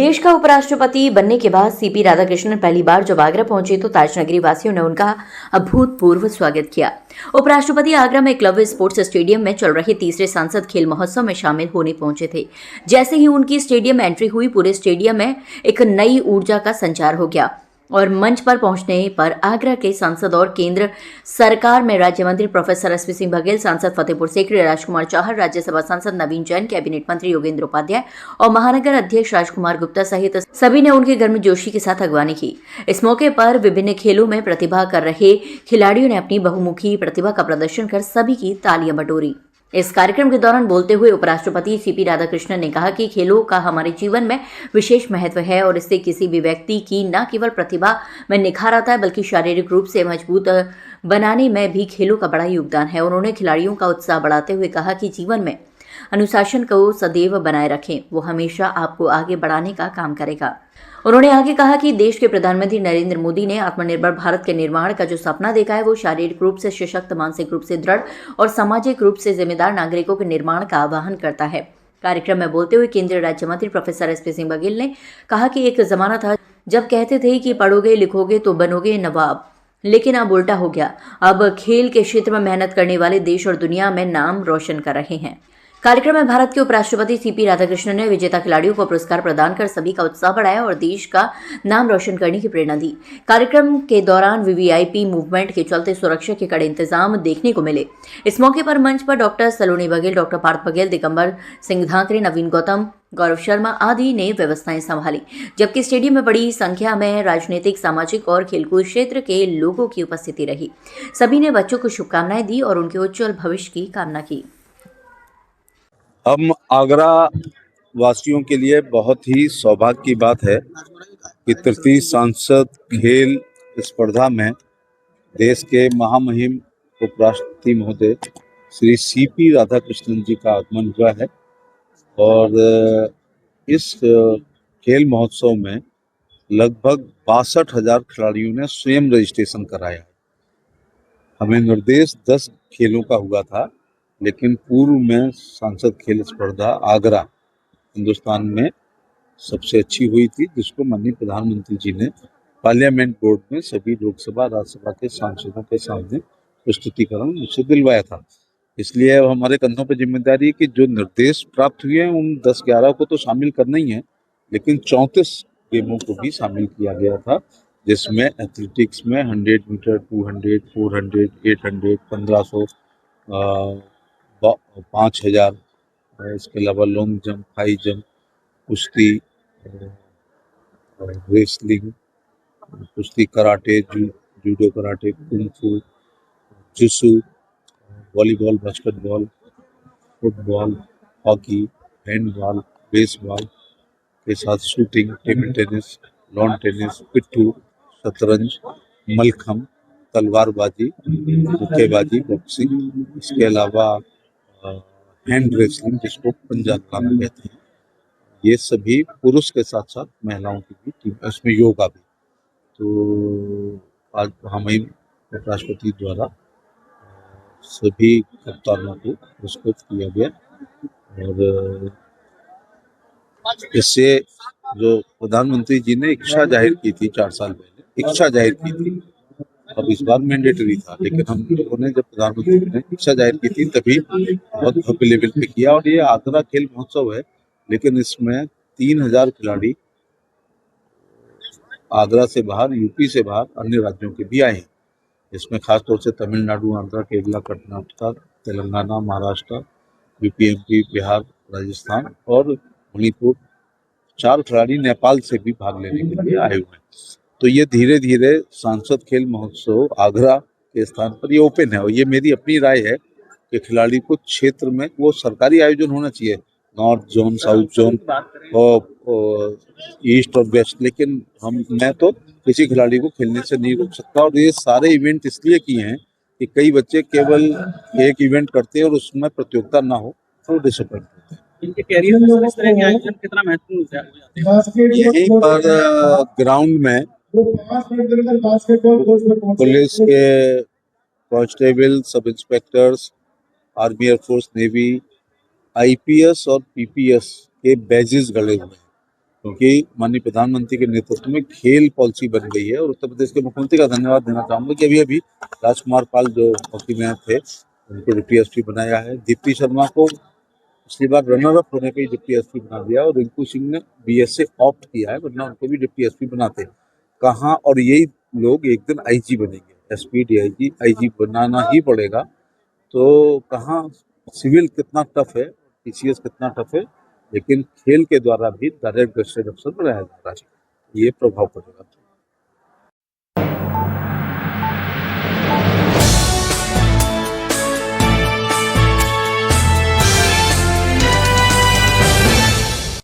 देश का उपराष्ट्रपति बनने के बाद सीपी राधाकृष्णन पहली बार जब आगरा पहुंचे तो ताजनगरी वासियों ने उनका अभूतपूर्व स्वागत किया। उपराष्ट्रपति आगरा में एकलव्य स्पोर्ट्स स्टेडियम में चल रहे तीसरे सांसद खेल महोत्सव में शामिल होने पहुंचे थे। जैसे ही उनकी स्टेडियम में एंट्री हुई, पूरे स्टेडियम में एक नई ऊर्जा का संचार हो गया और मंच पर पहुंचने पर आगरा के सांसद और केंद्र सरकार में राज्य मंत्री प्रोफेसर एसपी सिंह बघेल, सांसद फतेहपुर सीकरी राजकुमार चाहर, राज्यसभा सांसद नवीन जैन, कैबिनेट मंत्री योगेंद्र उपाध्याय और महानगर अध्यक्ष राजकुमार गुप्ता सहित सभी ने उनके गर्मजोशी के साथ अगवानी की। इस मौके पर विभिन्न खेलों में प्रतिभा कर रहे खिलाड़ियों ने अपनी बहुमुखी प्रतिभा का प्रदर्शन कर सभी की तालियां बटोरी। इस कार्यक्रम के दौरान बोलते हुए उपराष्ट्रपति सीपी राधाकृष्णन ने कहा कि खेलों का हमारे जीवन में विशेष महत्व है और इससे किसी भी व्यक्ति की न केवल प्रतिभा में निखार आता है बल्कि शारीरिक रूप से मजबूत बनाने में भी खेलों का बड़ा योगदान है। उन्होंने खिलाड़ियों का उत्साह बढ़ाते हुए कहा कि जीवन में अनुशासन को सदैव बनाए रखें, वो हमेशा आपको आगे बढ़ाने का काम करेगा। उन्होंने आगे कहा कि देश के प्रधानमंत्री नरेंद्र मोदी ने आत्मनिर्भर भारत के निर्माण का जो सपना देखा है वो शारीरिक रूप से सशक्त, मानसिक रूप से दृढ़ और सामाजिक रूप से जिम्मेदार नागरिकों के निर्माण का आह्वान करता है। कार्यक्रम में बोलते हुए केंद्रीय राज्य मंत्री प्रोफेसर एसपी सिंह बघेल ने कहा कि एक जमाना था जब कहते थे कि पढ़ोगे लिखोगे तो बनोगे नवाब, लेकिन अब उल्टा हो गया। अब खेल के क्षेत्र में मेहनत करने वाले देश और दुनिया में नाम रोशन कर रहे हैं। कार्यक्रम में भारत के उपराष्ट्रपति सीपी राधाकृष्णन ने विजेता खिलाड़ियों को पुरस्कार प्रदान कर सभी का उत्साह बढ़ाया और देश का नाम रोशन करने की प्रेरणा दी। कार्यक्रम के दौरान वीवीआईपी मूवमेंट के चलते सुरक्षा के कड़े इंतजाम देखने को मिले। इस मौके पर मंच पर डॉक्टर सलोनी बघेल, डॉक्टर पार्थ बघेल, दिगंबर सिंह धांकरे, नवीन गौतम, गौरव शर्मा आदि ने व्यवस्थाएं संभाली, जबकि स्टेडियम में बड़ी संख्या में राजनीतिक, सामाजिक और खेलकूद क्षेत्र के लोगों की उपस्थिति रही। सभी ने बच्चों को शुभकामनाएं दी और उनके उज्जवल भविष्य की कामना की। हम आगरा वासियों के लिए बहुत ही सौभाग्य की बात है कि तृतीय सांसद खेल स्पर्धा में देश के महामहिम उपराष्ट्रपति महोदय श्री सीपी राधाकृष्णन जी का आगमन हुआ है और इस खेल महोत्सव में लगभग 62,000 खिलाड़ियों ने स्वयं रजिस्ट्रेशन कराया। हमें निर्देश 10 खेलों का हुआ था, लेकिन पूर्व में सांसद खेल स्पर्धा आगरा हिंदुस्तान में सबसे अच्छी हुई थी, जिसको माननीय प्रधानमंत्री जी ने पार्लियामेंट बोर्ड में सभी लोकसभा राज्यसभा के सांसदों के सामने प्रस्तुतिकरण मुझसे दिलवाया था। इसलिए अब हमारे कंधों पर जिम्मेदारी है कि जो निर्देश प्राप्त हुए हैं उन 10-11 को तो शामिल करना ही है, लेकिन 34 गेमों को भी शामिल किया गया था, जिसमें एथलेटिक्स में 100 मीटर, 200, 400, 800, 1500, 5,000, इसके अलावा लॉन्ग जंप, हाई जंप, कुश्ती, रेसलिंग, कुश्ती, karate, judo karate, kung fu, जुसु, volleyball, basketball, football, hockey, handball, baseball के साथ shooting, table tennis, lawn tennis, पिट्ठू, शतरंज, मलखम, तलवारबाजी, मुक्केबाजी, बॉक्सिंग, इसके अलावा हैंड रेसलिंग जिसको पंजाब में कहते हैं, ये सभी पुरुष के साथ साथ महिलाओं की भी टीम, इसमें योगा भी। तो आज हमें राष्ट्रपति द्वारा सभी कप्तानों को पुरस्कृत किया गया और इससे जो प्रधानमंत्री जी ने इच्छा जाहिर की थी 4 साल पहले, इच्छा जाहिर की थी, अब इस बार मैंडेटरी था, लेकिन हम लोगों ने जब प्रधानमंत्री ने इच्छा जाहिर की थी तभी बहुत भव्य लेवल पे किया। और ये आगरा खेल महोत्सव है, लेकिन इसमें 3,000 खिलाड़ी आगरा से बाहर, यूपी से बाहर, अन्य राज्यों के भी आए हैं। इसमें खासतौर से तमिलनाडु, आंध्र, केरला, कर्नाटक, तेलंगाना, महाराष्ट्र, यूपी, बिहार, राजस्थान और मणिपुर, 4 खिलाड़ी नेपाल से भी भाग लेने के लिए आए हुए हैं। तो ये धीरे धीरे सांसद खेल महोत्सव आगरा के स्थान पर ये ओपन है और ये मेरी अपनी राय है कि खिलाड़ी को क्षेत्र में वो सरकारी आयोजन होना चाहिए, नॉर्थ जोन, साउथ जोन और ईस्ट और वेस्ट, लेकिन मैं तो किसी खिलाड़ी को खेलने से नहीं रोक सकता। और ये सारे इवेंट इसलिए किए हैं कि कई बच्चे केवल एक इवेंट करते हैं और उसमें प्रतियोगिता ना हो तो डिसअपॉइंट होते हैं। इनके कैरियर में इस तरह के आयोजन कितना महत्वपूर्ण है? यहीं पर ग्राउंड में पुलिस के कांस्टेबल, सब inspectors, army, air force, navy, IPS और पीपीएस के बैजेस गड़े हुए हैं क्योंकि माननीय प्रधानमंत्री के नेतृत्व में खेल पॉलिसी बन गई है। और उत्तर प्रदेश के मुख्यमंत्री का धन्यवाद देना चाहूंगा कि अभी राजकुमार पाल जो हॉकी मैन थे उनको डिप्टी एसपी बनाया है। दीप्ति शर्मा को पिछली बार रनर अप होने पे ही डिप्टी एसपी बना दिया और रिंकू सिंह ने बीएस से ऑप्ट किया है, वरना उनको भी डिप्टी एसपी बनाते कहाँ। और यही लोग एक दिन आईजी बनेंगे, एसपी डीआईजी आईजी बनाना ही पड़ेगा। तो कहाँ सिविल कितना टफ है, पीसीएस कितना टफ है, लेकिन खेल के द्वारा भी डायरेक्ट गस्टेड अफसर बनाया जा रहा है, ये प्रभाव पड़ेगा।